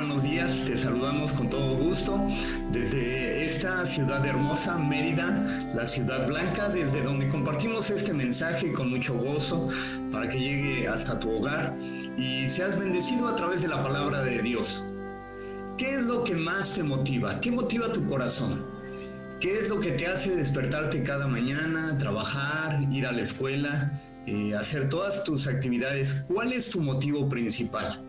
buenos días, te saludamos con todo gusto desde esta ciudad hermosa, Mérida, la ciudad blanca, desde donde compartimos este mensaje con mucho gozo para que llegue hasta tu hogar y seas bendecido a través de la palabra de Dios. ¿Qué es lo que más te motiva? ¿Qué motiva tu corazón? ¿Qué es lo que te hace despertarte cada mañana, trabajar, ir a la escuela, hacer todas tus actividades? ¿Cuál es tu motivo principal?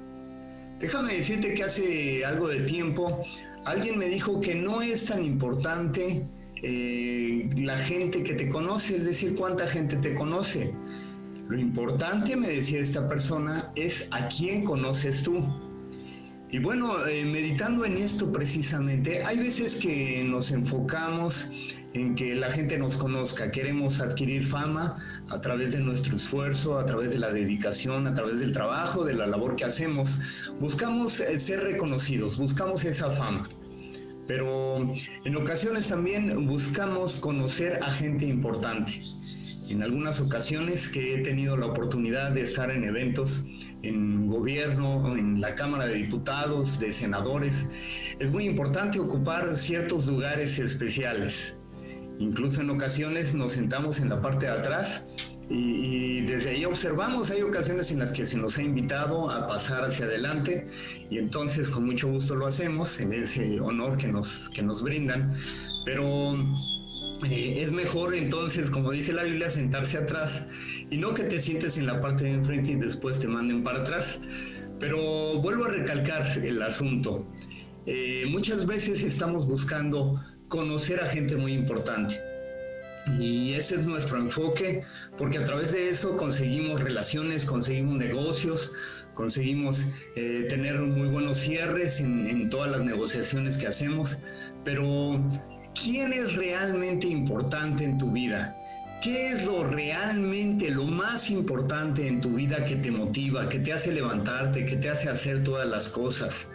Déjame decirte que hace algo de tiempo alguien me dijo que no es tan importante la gente que te conoce, es decir, cuánta gente te conoce. Lo importante, me decía esta persona, es a quién conoces tú. Y bueno, meditando en esto precisamente, hay veces que nos enfocamos en que la gente nos conozca, queremos adquirir fama a través de nuestro esfuerzo, a través de la dedicación, a través del trabajo, de la labor que hacemos. Buscamos ser reconocidos, buscamos esa fama. Pero en ocasiones también buscamos conocer a gente importante. En algunas ocasiones que he tenido la oportunidad de estar en eventos en gobierno, en la Cámara de Diputados, de senadores, es muy importante ocupar ciertos lugares especiales. Incluso en ocasiones nos sentamos en la parte de atrás y desde ahí observamos. Hay ocasiones en las que se nos ha invitado a pasar hacia adelante y entonces con mucho gusto lo hacemos en ese honor que nos brindan, pero es mejor entonces, como dice la Biblia, sentarse atrás y no que te sientes en la parte de enfrente y después te manden para atrás. Pero vuelvo a recalcar el asunto. Muchas veces estamos buscando conocer a gente muy importante y ese es nuestro enfoque, porque a través de eso conseguimos relaciones, conseguimos negocios, conseguimos tener muy buenos cierres en todas las negociaciones que hacemos. Pero ¿quién es realmente importante en tu vida? ¿Qué es lo más importante en tu vida que te motiva, que te hace levantarte, que te hace hacer todas las cosas?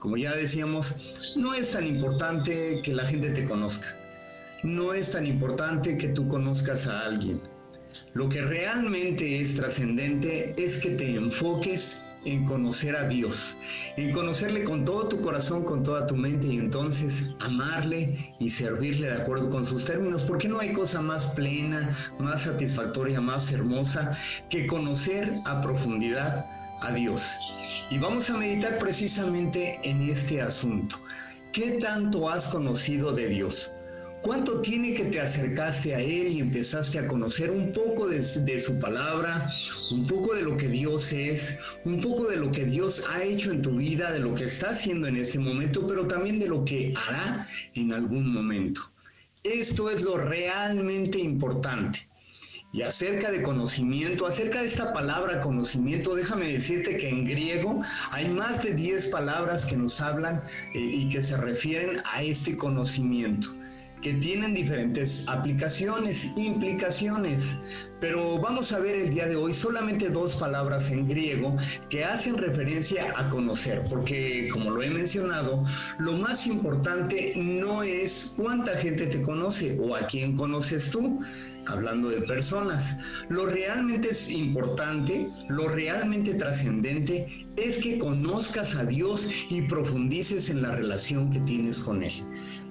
Como ya decíamos, no es tan importante que la gente te conozca. No es tan importante que tú conozcas a alguien. Lo que realmente es trascendente es que te enfoques en conocer a Dios, en conocerle con todo tu corazón, con toda tu mente, y entonces amarle y servirle de acuerdo con sus términos, porque no hay cosa más plena, más satisfactoria, más hermosa que conocer a profundidad a Dios. Y vamos a meditar precisamente en este asunto. ¿Qué tanto has conocido de Dios? ¿Cuánto tiene que te acercaste a Él y empezaste a conocer un poco de su palabra, un poco de lo que Dios es, un poco de lo que Dios ha hecho en tu vida, de lo que está haciendo en este momento, pero también de lo que hará en algún momento? Esto es lo realmente importante. Y acerca de conocimiento, acerca de esta palabra conocimiento, déjame decirte que en griego hay más de 10 palabras que nos hablan y que se refieren a este conocimiento, que tienen diferentes aplicaciones, implicaciones, pero vamos a ver el día de hoy solamente 2 palabras en griego que hacen referencia a conocer, porque como lo he mencionado, lo más importante no es cuánta gente te conoce o a quién conoces tú, hablando de personas. Lo realmente es importante, lo realmente trascendente es que conozcas a Dios y profundices en la relación que tienes con Él.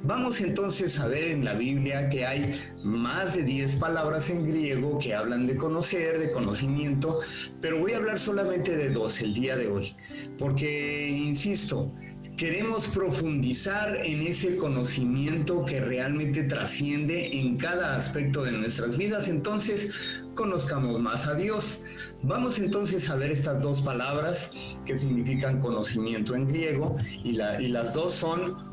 Vamos entonces a ver en la Biblia que hay más de 10 palabras en griego que hablan de conocer, de conocimiento, pero voy a hablar solamente de 2 el día de hoy, porque, insisto, queremos profundizar en ese conocimiento que realmente trasciende en cada aspecto de nuestras vidas. Entonces, conozcamos más a Dios. Vamos entonces a ver estas 2 palabras que significan conocimiento en griego, y las 2 son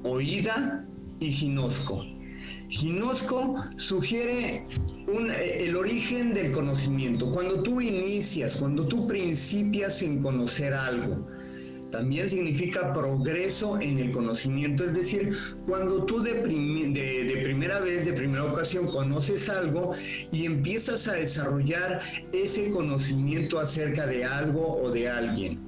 oída y ginosco. Ginosco sugiere el origen del conocimiento, cuando tú inicias, cuando tú principias en conocer algo. También significa progreso en el conocimiento, es decir, cuando tú de primera vez, de primera ocasión, conoces algo y empiezas a desarrollar ese conocimiento acerca de algo o de alguien.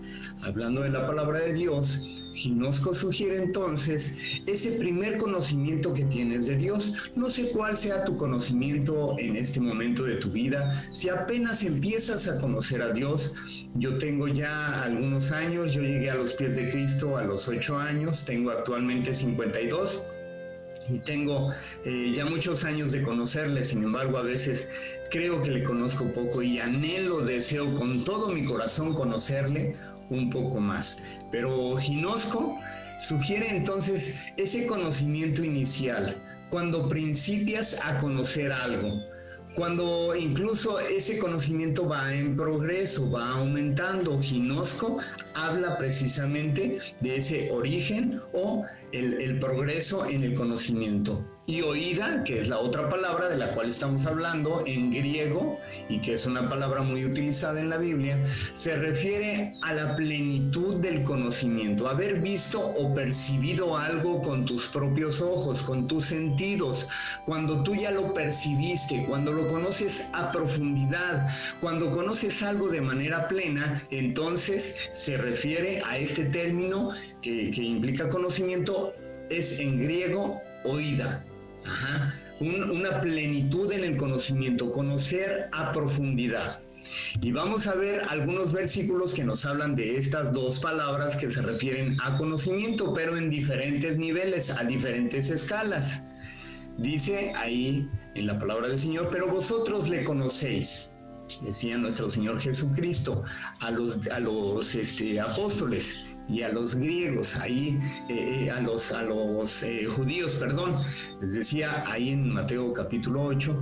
Hablando de la palabra de Dios, Ginosco sugiere entonces ese primer conocimiento que tienes de Dios. No sé cuál sea tu conocimiento en este momento de tu vida. Si apenas empiezas a conocer a Dios, yo tengo ya algunos años, yo llegué a los pies de Cristo a los 8 años, tengo actualmente 52 y tengo ya muchos años de conocerle. Sin embargo, a veces creo que le conozco poco y anhelo, deseo con todo mi corazón conocerle un poco más. Pero Ginosco sugiere entonces ese conocimiento inicial, cuando principias a conocer algo, cuando incluso ese conocimiento va en progreso, va aumentando. Ginosco habla precisamente de ese origen o el progreso en el conocimiento. Y oída, que es la otra palabra de la cual estamos hablando en griego y que es una palabra muy utilizada en la Biblia, se refiere a la plenitud del conocimiento, haber visto o percibido algo con tus propios ojos, con tus sentidos, cuando tú ya lo percibiste, cuando lo conoces a profundidad, cuando conoces algo de manera plena, entonces se refiere a este término que implica conocimiento, es en griego oída. Una plenitud en el conocimiento, conocer a profundidad. Y vamos a ver algunos versículos que nos hablan de estas dos palabras que se refieren a conocimiento, pero en diferentes niveles, a diferentes escalas. Dice ahí en la palabra del Señor: pero vosotros le conocéis, decía nuestro Señor Jesucristo a los apóstoles y a los griegos, ahí a los judíos, perdón, les decía ahí en Mateo capítulo 8,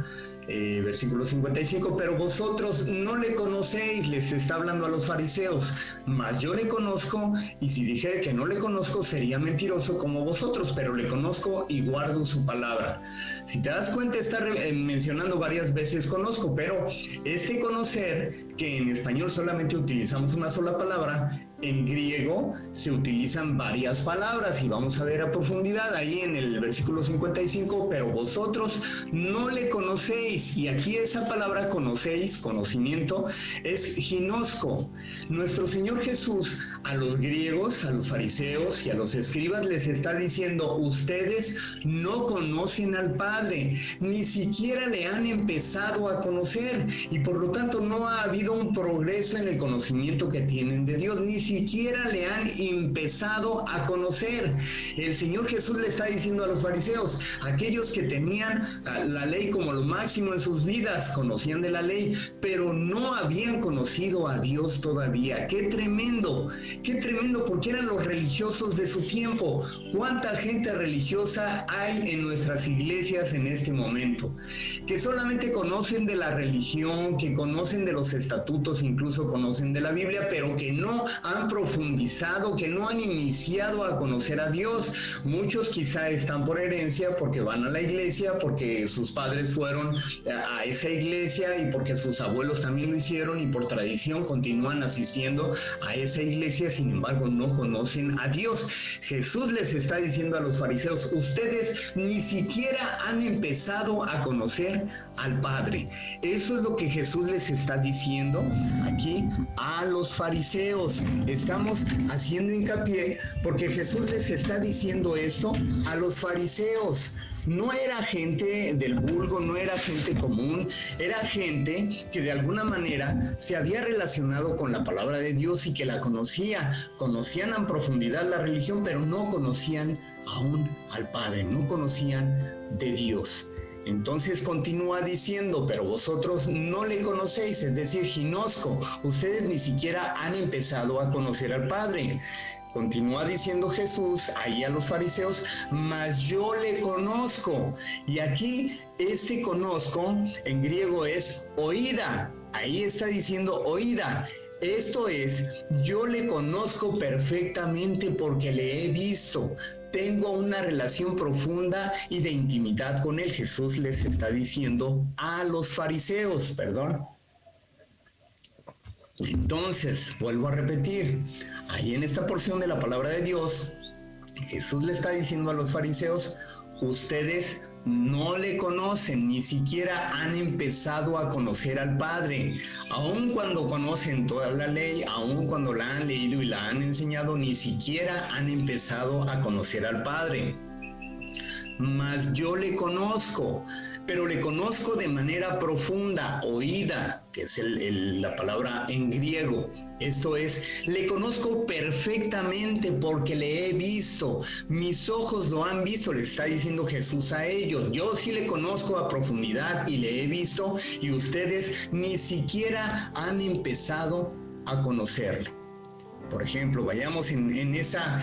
versículo 55, pero vosotros no le conocéis, les está hablando a los fariseos, mas yo le conozco, y si dijere que no le conozco sería mentiroso como vosotros, pero le conozco y guardo su palabra. Si te das cuenta, está mencionando varias veces conozco, pero este conocer, que en español solamente utilizamos una sola palabra, en griego se utilizan varias palabras y vamos a ver a profundidad ahí en el versículo 55, pero vosotros no le conocéis, y aquí esa palabra conocéis, conocimiento, es ginosco. Nuestro Señor Jesús a los griegos, a los fariseos y a los escribas les está diciendo: ustedes no conocen al Padre, ni siquiera le han empezado a conocer, y por lo tanto no ha habido un progreso en el conocimiento que tienen de Dios, ni siquiera le han empezado a conocer. El Señor Jesús le está diciendo a los fariseos, aquellos que tenían la ley como lo máximo en sus vidas, conocían de la ley, pero no habían conocido a Dios todavía. ¡Qué tremendo! ¡Qué tremendo! Porque eran los religiosos de su tiempo. ¿Cuánta gente religiosa hay en nuestras iglesias en este momento? Que solamente conocen de la religión, que conocen de los estatutos, incluso conocen de la Biblia, pero que no han profundizado, que no han iniciado a conocer a Dios. Muchos quizá están por herencia, porque van a la iglesia, porque sus padres fueron a esa iglesia y porque sus abuelos también lo hicieron, y por tradición continúan asistiendo a esa iglesia. Sin embargo, no conocen a Dios. Jesús les está diciendo a los fariseos: ustedes ni siquiera han empezado a conocer al Padre. Eso es lo que Jesús les está diciendo aquí a los fariseos. Estamos haciendo hincapié porque Jesús les está diciendo esto a los fariseos. No era gente del vulgo, no era gente común, era gente que de alguna manera se había relacionado con la palabra de Dios y que la conocían en profundidad la religión, pero no conocían aún al Padre, no conocían de Dios. Entonces continúa diciendo: pero vosotros no le conocéis, es decir, ginosco, ustedes ni siquiera han empezado a conocer al Padre. Continúa diciendo Jesús ahí a los fariseos: mas yo le conozco. Y aquí este conozco en griego es oída. Ahí está diciendo oída. Esto es, yo le conozco perfectamente porque le he visto. Tengo una relación profunda y de intimidad con él. Jesús les está diciendo a los fariseos, Entonces, vuelvo a repetir, ahí en esta porción de la palabra de Dios, Jesús le está diciendo a los fariseos: ustedes no le conocen, ni siquiera han empezado a conocer al Padre. Aun cuando conocen toda la ley, aun cuando la han leído y la han enseñado, ni siquiera han empezado a conocer al Padre. Mas yo le conozco, pero le conozco de manera profunda, oída, que es la palabra en griego. Esto es, le conozco perfectamente porque le he visto. Mis ojos lo han visto, le está diciendo Jesús a ellos. Yo sí le conozco a profundidad y le he visto, y ustedes ni siquiera han empezado a conocerle. Por ejemplo, vayamos en esa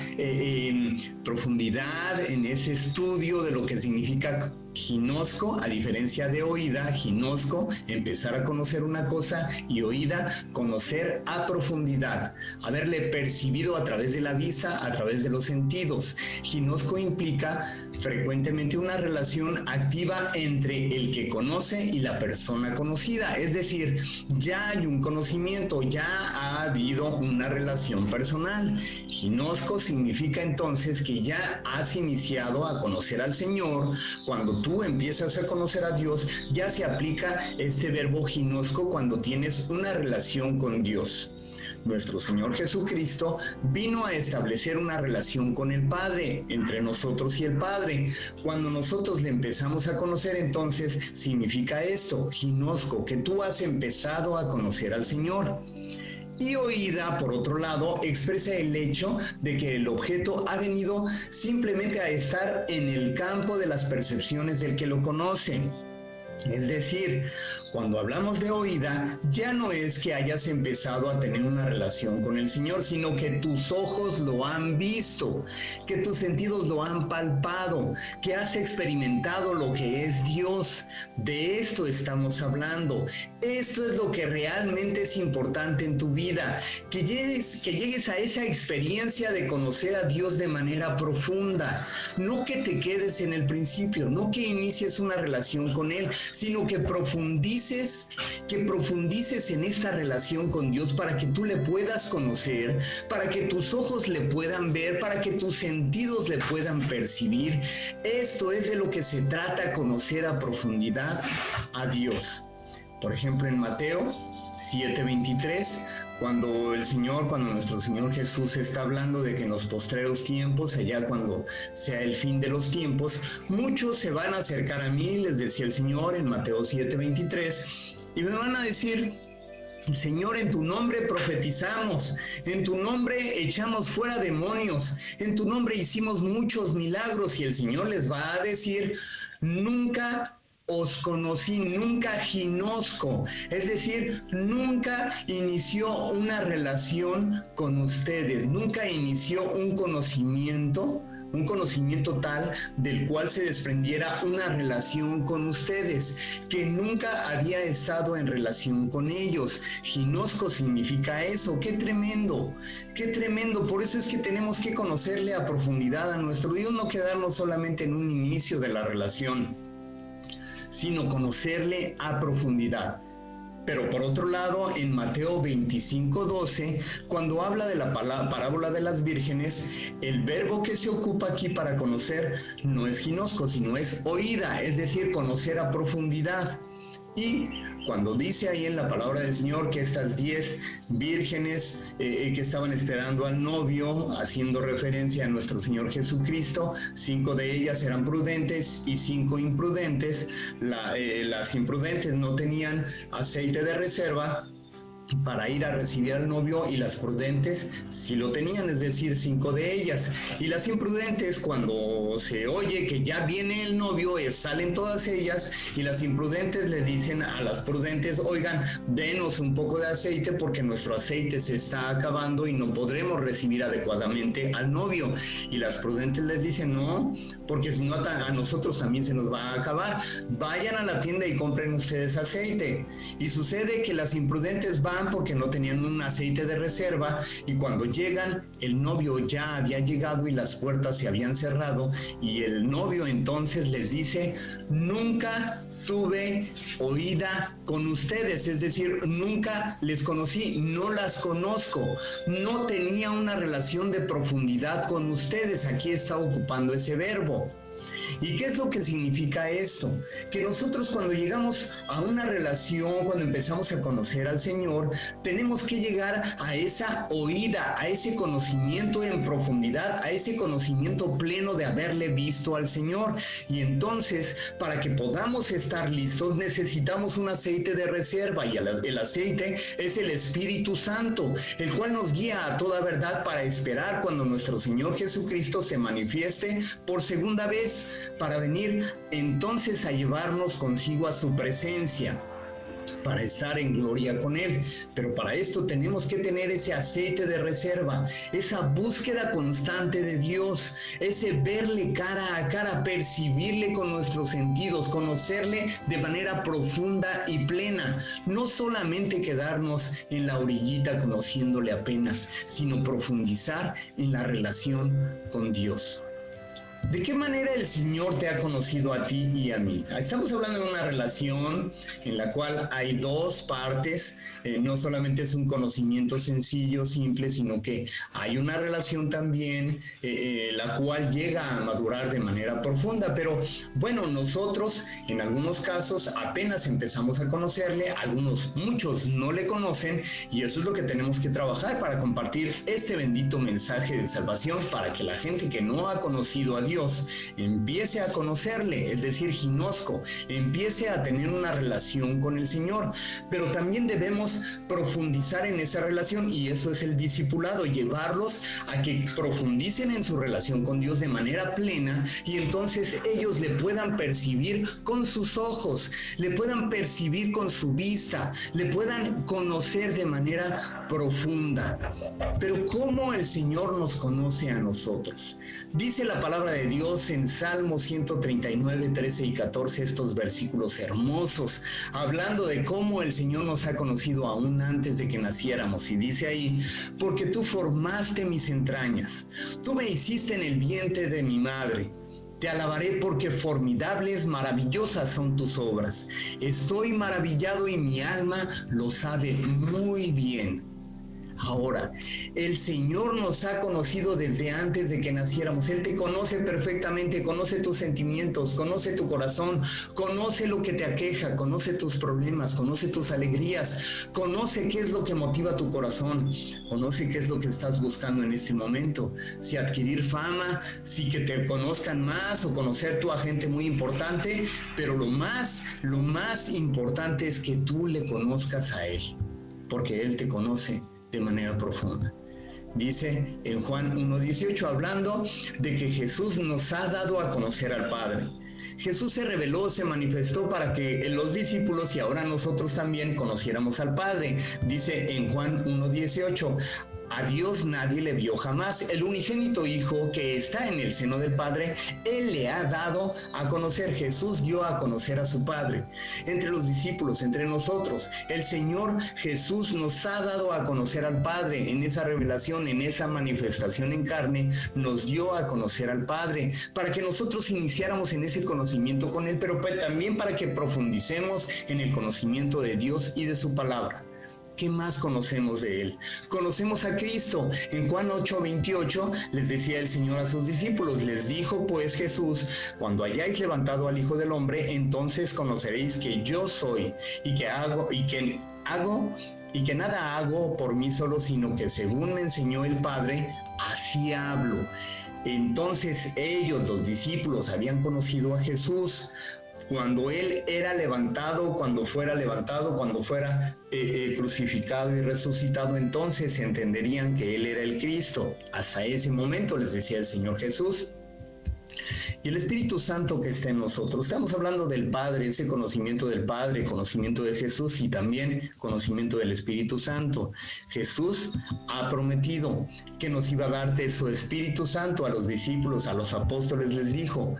profundidad, en ese estudio de lo que significa ginosco, a diferencia de oída. Ginosco, empezar a conocer una cosa, y oída, conocer a profundidad, haberle percibido a través de la vista, a través de los sentidos. Ginosco implica frecuentemente una relación activa entre el que conoce y la persona conocida, es decir, ya hay un conocimiento, ya ha habido una relación personal. Ginosco significa entonces que ya has iniciado a conocer al Señor. Cuando tú empiezas a conocer a Dios, ya se aplica este verbo ginosco cuando tienes una relación con Dios. Nuestro Señor Jesucristo vino a establecer una relación con el Padre, entre nosotros y el Padre. Cuando nosotros le empezamos a conocer, entonces significa esto, ginosco, que tú has empezado a conocer al Señor. Y oída, por otro lado, expresa el hecho de que el objeto ha venido simplemente a estar en el campo de las percepciones del que lo conoce. Es decir, cuando hablamos de oída, ya no es que hayas empezado a tener una relación con el Señor, sino que tus ojos lo han visto, que tus sentidos lo han palpado, que has experimentado lo que es Dios. De esto estamos hablando. Esto es lo que realmente es importante en tu vida, que llegues a esa experiencia de conocer a Dios de manera profunda. No que te quedes en el principio, no que inicies una relación con Él, sino que profundices en esta relación con Dios para que tú le puedas conocer, para que tus ojos le puedan ver, para que tus sentidos le puedan percibir. Esto es de lo que se trata, conocer a profundidad a Dios. Por ejemplo, en Mateo 7:23, cuando nuestro Señor Jesús está hablando de que en los postreros tiempos, allá cuando sea el fin de los tiempos, muchos se van a acercar a mí, les decía el Señor en Mateo 7:23, y me van a decir: Señor, en tu nombre profetizamos, en tu nombre echamos fuera demonios, en tu nombre hicimos muchos milagros. Y el Señor les va a decir: nunca os conocí, nunca ginosco, es decir, nunca inició una relación con ustedes, nunca inició un conocimiento tal del cual se desprendiera una relación con ustedes, que nunca había estado en relación con ellos. Ginosco significa eso. ¡Qué tremendo! ¡Qué tremendo! Por eso es que tenemos que conocerle a profundidad a nuestro Dios, no quedarnos solamente en un inicio de la relación, sino conocerle a profundidad. Pero por otro lado, en Mateo 25:12, cuando habla de la parábola de las vírgenes, el verbo que se ocupa aquí para conocer no es ginosco, sino es oída, es decir, conocer a profundidad. Y cuando dice ahí en la palabra del Señor que estas 10 vírgenes que estaban esperando al novio, haciendo referencia a nuestro Señor Jesucristo, 5 de ellas eran prudentes y 5 imprudentes. Las imprudentes no tenían aceite de reserva para ir a recibir al novio, y las prudentes sí lo tenían, es decir, 5 de ellas. Y las imprudentes, cuando se oye que ya viene el novio, salen todas ellas, y las imprudentes les dicen a las prudentes: oigan, denos un poco de aceite porque nuestro aceite se está acabando y no podremos recibir adecuadamente al novio. Y las prudentes les dicen: no, porque si no a nosotros también se nos va a acabar, vayan a la tienda y compren ustedes aceite. Y sucede que las imprudentes van porque no tenían un aceite de reserva, y cuando llegan, el novio ya había llegado y las puertas se habían cerrado, y el novio entonces les dice: nunca tuve oída con ustedes, es decir, nunca les conocí, no las conozco, no tenía una relación de profundidad con ustedes. Aquí está ocupando ese verbo. ¿Y qué es lo que significa esto? Que nosotros cuando llegamos a una relación, cuando empezamos a conocer al Señor, tenemos que llegar a esa oída, a ese conocimiento en profundidad, a ese conocimiento pleno de haberle visto al Señor. Y entonces, para que podamos estar listos, necesitamos un aceite de reserva, y el aceite es el Espíritu Santo, el cual nos guía a toda verdad para esperar cuando nuestro Señor Jesucristo se manifieste por segunda vez, para venir entonces a llevarnos consigo a su presencia, para estar en gloria con Él. Pero para esto tenemos que tener ese aceite de reserva, esa búsqueda constante de Dios, ese verle cara a cara, percibirle con nuestros sentidos, conocerle de manera profunda y plena, no solamente quedarnos en la orillita conociéndole apenas, sino profundizar en la relación con Dios. ¿De qué manera el Señor te ha conocido a ti y a mí? Estamos hablando de una relación en la cual hay dos partes, no solamente es un conocimiento sencillo, simple, sino que hay una relación también la cual llega a madurar de manera profunda. Pero bueno, nosotros en algunos casos apenas empezamos a conocerle, muchos no le conocen, y eso es lo que tenemos que trabajar para compartir este bendito mensaje de salvación, para que la gente que no ha conocido a Dios empiece a conocerle, es decir, ginosco, empiece a tener una relación con el Señor. Pero también debemos profundizar en esa relación, y eso es el discipulado, llevarlos a que profundicen en su relación con Dios de manera plena, y entonces ellos le puedan percibir con sus ojos, le puedan percibir con su vista, le puedan conocer de manera profunda. Pero ¿cómo el Señor nos conoce a nosotros? Dice la palabra de Dios en Salmo 139, 13 y 14, estos versículos hermosos, hablando de cómo el Señor nos ha conocido aún antes de que naciéramos. Y dice ahí: porque tú formaste mis entrañas, tú me hiciste en el vientre de mi madre. Te alabaré porque formidables, maravillosas son tus obras. Estoy maravillado y mi alma lo sabe muy bien. Ahora, el Señor nos ha conocido desde antes de que naciéramos. Él te conoce perfectamente, conoce tus sentimientos, conoce tu corazón, conoce lo que te aqueja, conoce tus problemas, conoce tus alegrías, conoce qué es lo que motiva tu corazón, conoce qué es lo que estás buscando en este momento. Si adquirir fama, si que te conozcan más, o conocer tú a gente muy importante, pero lo más importante es que tú le conozcas a Él, porque Él te conoce de manera profunda. Dice en Juan 1:18, hablando de que Jesús nos ha dado a conocer al Padre. Jesús se reveló, se manifestó para que los discípulos y ahora nosotros también conociéramos al Padre. Dice en Juan 1:18, a Dios nadie le vio jamás. El unigénito Hijo que está en el seno del Padre, Él le ha dado a conocer. Jesús dio a conocer a su Padre. Entre los discípulos, entre nosotros, el Señor Jesús nos ha dado a conocer al Padre. En esa revelación, en esa manifestación en carne, nos dio a conocer al Padre, para que nosotros iniciáramos en ese conocimiento con Él, pero también para que profundicemos en el conocimiento de Dios y de su palabra. ¿Qué más conocemos de Él? Conocemos a Cristo. En Juan 8:28 les decía el Señor a sus discípulos, les dijo pues Jesús: cuando hayáis levantado al Hijo del Hombre, entonces conoceréis que yo soy, y que nada hago por mí solo, sino que según me enseñó el Padre, así hablo. Entonces ellos, los discípulos, habían conocido a Jesús. Cuando Él era levantado, cuando fuera crucificado y resucitado, entonces entenderían que Él era el Cristo. Hasta ese momento les decía el Señor Jesús. Y el Espíritu Santo que está en nosotros. Estamos hablando del Padre, ese conocimiento del Padre, conocimiento de Jesús y también conocimiento del Espíritu Santo. Jesús ha prometido que nos iba a dar de su Espíritu Santo a los discípulos, a los apóstoles les dijo.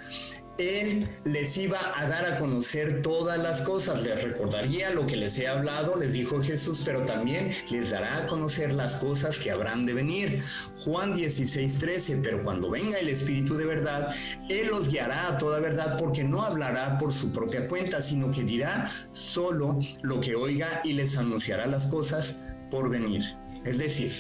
Él les iba a dar a conocer todas las cosas, les recordaría lo que les he hablado, les dijo Jesús, pero también les dará a conocer las cosas que habrán de venir. Juan 16:13, pero cuando venga el Espíritu de verdad, Él los guiará a toda verdad, porque no hablará por su propia cuenta, sino que dirá solo lo que oiga y les anunciará las cosas por venir. Es decir,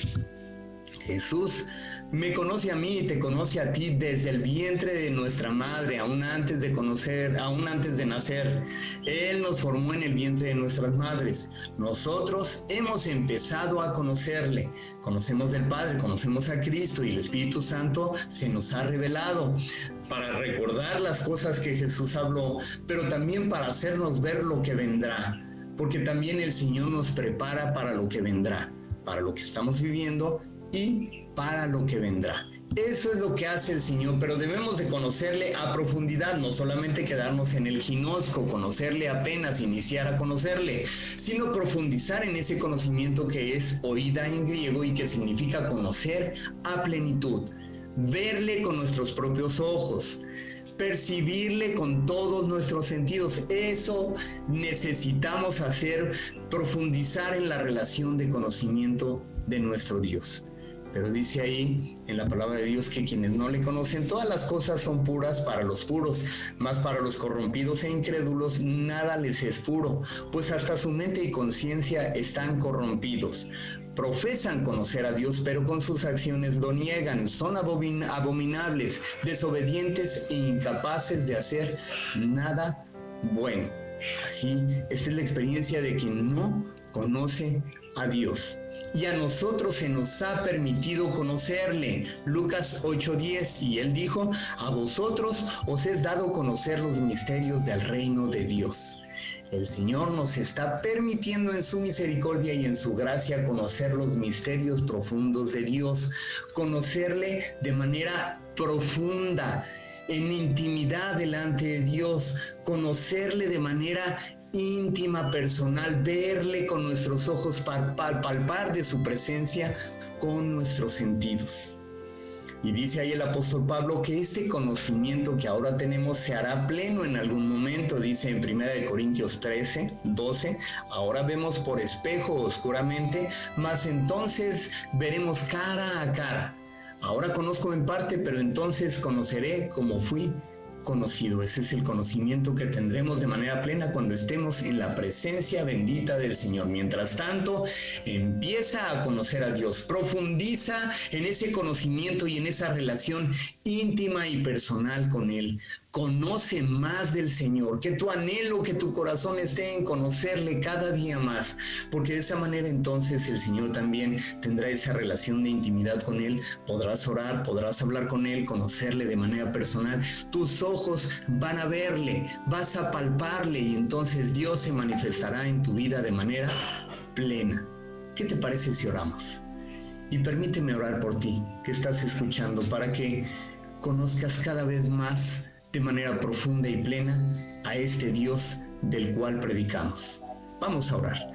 Jesús me conoce a mí y te conoce a ti desde el vientre de nuestra madre, aún antes de nacer. Él nos formó en el vientre de nuestras madres. Nosotros hemos empezado a conocerle. Conocemos del Padre, conocemos a Cristo y el Espíritu Santo se nos ha revelado para recordar las cosas que Jesús habló, pero también para hacernos ver lo que vendrá, porque también el Señor nos prepara para lo que vendrá, para lo que estamos viviendo y para lo que vendrá. Eso es lo que hace el Señor, pero debemos de conocerle a profundidad, no solamente quedarnos en el ginosco, conocerle apenas, iniciar a conocerle, sino profundizar en ese conocimiento que es oída en griego y que significa conocer a plenitud, verle con nuestros propios ojos, percibirle con todos nuestros sentidos. Eso necesitamos hacer, profundizar en la relación de conocimiento de nuestro Dios. Pero dice ahí en la palabra de Dios que quienes no le conocen, todas las cosas son puras para los puros, mas para los corrompidos e incrédulos nada les es puro, pues hasta su mente y conciencia están corrompidos. Profesan conocer a Dios, pero con sus acciones lo niegan, son abominables, desobedientes e incapaces de hacer nada bueno. Así, esta es la experiencia de quien no conoce a Dios. Y a nosotros se nos ha permitido conocerle. Lucas 8:10, y él dijo: a vosotros os es dado conocer los misterios del reino de Dios. El Señor nos está permitiendo en su misericordia y en su gracia conocer los misterios profundos de Dios, conocerle de manera profunda, en intimidad delante de Dios, conocerle de manera íntima, personal, verle con nuestros ojos, palpar de su presencia con nuestros sentidos. Y dice ahí el apóstol Pablo que este conocimiento que ahora tenemos se hará pleno en algún momento, dice en 1 Corintios 13:12, ahora vemos por espejo oscuramente, mas entonces veremos cara a cara. Ahora conozco en parte, pero entonces conoceré como fui conocido. Ese es el conocimiento que tendremos de manera plena cuando estemos en la presencia bendita del Señor. Mientras tanto, empieza a conocer a Dios, profundiza en ese conocimiento y en esa relación íntima y personal con Él. Conoce más del Señor, que tu anhelo, que tu corazón esté en conocerle cada día más, porque de esa manera entonces el Señor también tendrá esa relación de intimidad con Él. Podrás orar, podrás hablar con Él, conocerle de manera personal. Tus ojos van a verle, vas a palparle y entonces Dios se manifestará en tu vida de manera plena. ¿Qué te parece si oramos? Y permíteme orar por ti, que estás escuchando, para que conozcas cada vez más de manera profunda y plena a este Dios del cual predicamos. Vamos a orar.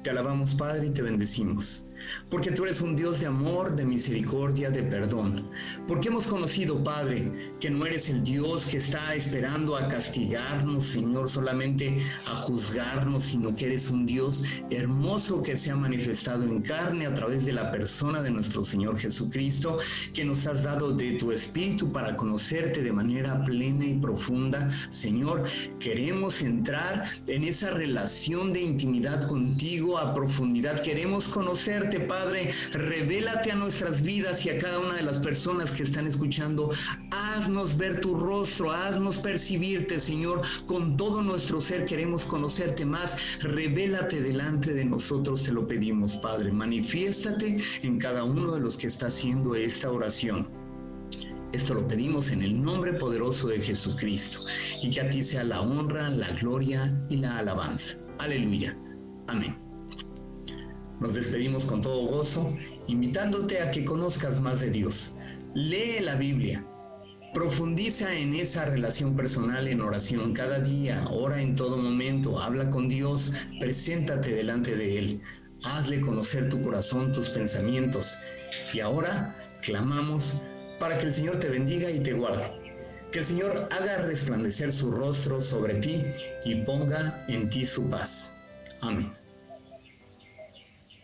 Te alabamos, Padre, y te bendecimos, porque tú eres un Dios de amor, de misericordia, de perdón. Porque hemos conocido, Padre, que no eres el Dios que está esperando a castigarnos, Señor, solamente a juzgarnos, sino que eres un Dios hermoso que se ha manifestado en carne a través de la persona de nuestro Señor Jesucristo, que nos has dado de tu Espíritu para conocerte de manera plena y profunda. Señor, queremos entrar en esa relación de intimidad contigo a profundidad. Queremos conocerte, Padre. Revélate a nuestras vidas y a cada una de las personas que están escuchando. Haznos ver tu rostro, haznos percibirte, Señor. Con todo nuestro ser queremos conocerte más. Revélate delante de nosotros, te lo pedimos, Padre. Manifiéstate en cada uno de los que está haciendo esta oración. Esto lo pedimos en el nombre poderoso de Jesucristo, y que a ti sea la honra, la gloria y la alabanza. Aleluya. Amén. Nos despedimos con todo gozo, invitándote a que conozcas más de Dios. Lee la Biblia, profundiza en esa relación personal en oración cada día, ora en todo momento, habla con Dios, preséntate delante de Él, hazle conocer tu corazón, tus pensamientos. Y ahora clamamos para que el Señor te bendiga y te guarde. Que el Señor haga resplandecer su rostro sobre ti y ponga en ti su paz. Amén.